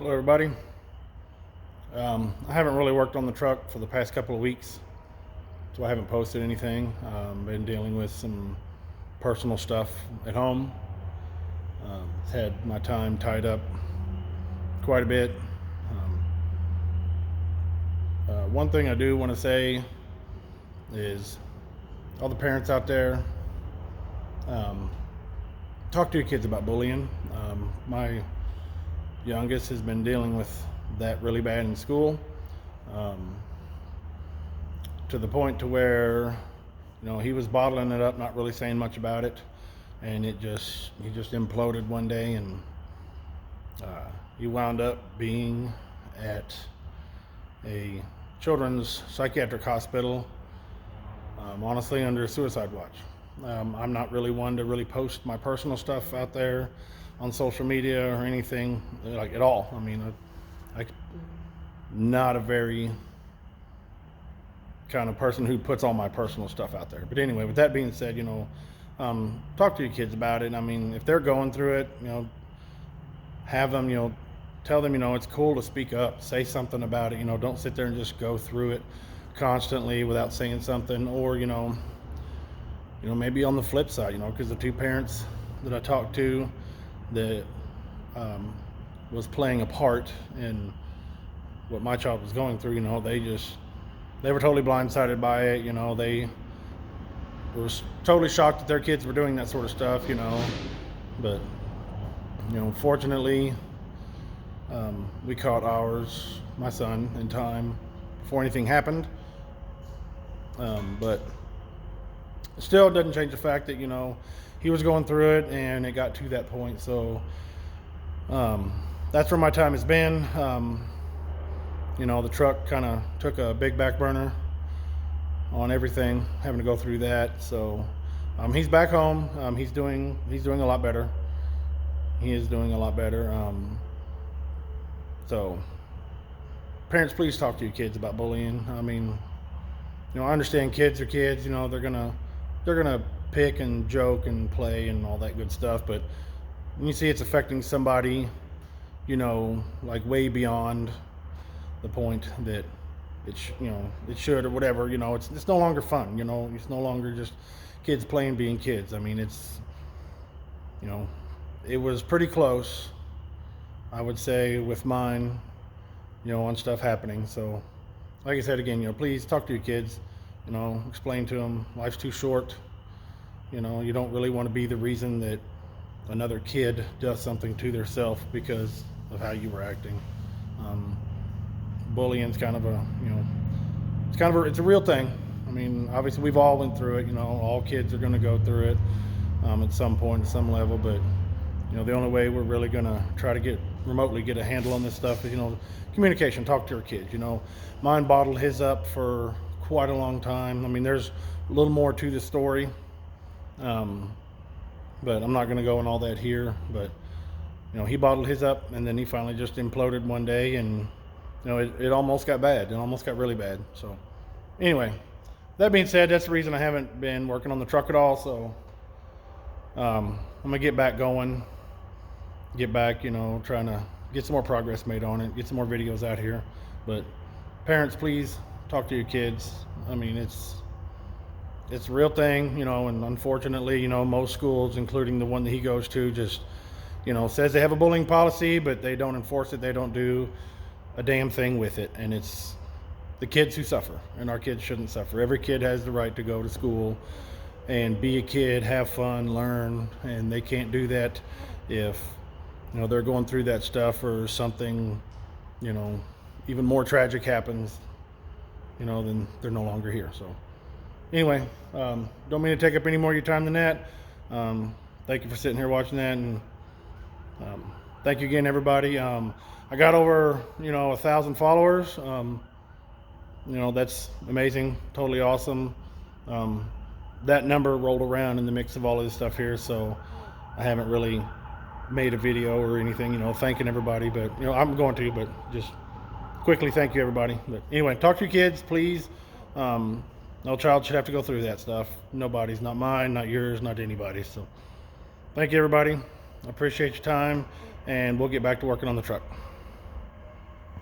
Hello everybody. I haven't really worked on the truck for the past couple of weeks, so I haven't posted anything. Been dealing with some personal stuff at home. Had my time tied up quite a bit. Um, One thing I do want to say is all the parents out there, um, talk to your kids about bullying. My youngest has been dealing with that really bad in school, um, to the point to where he was bottling it up, not really saying much about it, and he just imploded one day, and he wound up being at a children's psychiatric hospital, honestly under suicide watch. I'm not really one to really post my personal stuff out there on social media or anything like at all. I mean, I not a very kind of person who puts all my personal stuff out there. But anyway, with that being said, talk to your kids about it. I mean, if they're going through it, have them, tell them, it's cool to speak up, say something about it. Don't sit there and just go through it constantly without saying something. Or maybe on the flip side, because the two parents that I talked to that was playing a part in what my child was going through, they were totally blindsided by it. They were totally shocked that their kids were doing that sort of stuff, but fortunately, we caught my son, in time before anything happened. But still, it doesn't change the fact that he was going through it, and it got to that point. So that's where my time has been. The truck kind of took a big back burner on everything, having to go through that. So he's back home. He's doing a lot better. He is doing a lot better. So parents, please talk to your kids about bullying. I mean, I understand kids are kids. They're gonna pick and joke and play and all that good stuff. But when you see it's affecting somebody, like way beyond the point that it should, or whatever, it's no longer fun. It's no longer just kids playing, being kids. I mean, it was pretty close, I would say, with mine, on stuff happening. So like I said, again, please talk to your kids, explain to them life's too short. You don't really want to be the reason that another kid does something to theirself because of how you were acting. Bullying's kind of it's a real thing. I mean, obviously we've all went through it. All kids are going to go through it at some point, at some level. But the only way we're really going to try to remotely get a handle on this stuff is communication. Talk to your kids. Mine bottled his up for quite a long time. I mean, there's a little more to the story, but I'm not going to go in all that here. But he bottled his up, and then he finally just imploded one day, and it almost got bad. It almost got really bad. So anyway, that being said, that's the reason I haven't been working on the truck at all. So I'm gonna get back going, get back, trying to get some more progress made on it, get some more videos out here. But parents, please talk to your kids. I mean, it's a real thing, and unfortunately, most schools, including the one that he goes to, just says they have a bullying policy, but they don't enforce it. They don't do a damn thing with it. And it's the kids who suffer, and our kids shouldn't suffer. Every kid has the right to go to school and be a kid, have fun, learn, and they can't do that if they're going through that stuff, or something even more tragic happens, then they're no longer here. So anyway, don't mean to take up any more of your time than that. Thank you for sitting here watching that, and thank you again, everybody. I got over 1,000 followers. That's amazing, totally awesome. That number rolled around in the mix of all of this stuff here, so I haven't really made a video or anything, thanking everybody. But I'm going to, but just quickly thank you, everybody. But anyway, talk to your kids, please. No child should have to go through that stuff. Nobody's, not mine, not yours, not anybody's. So thank you, everybody. I appreciate your time, and we'll get back to working on the truck.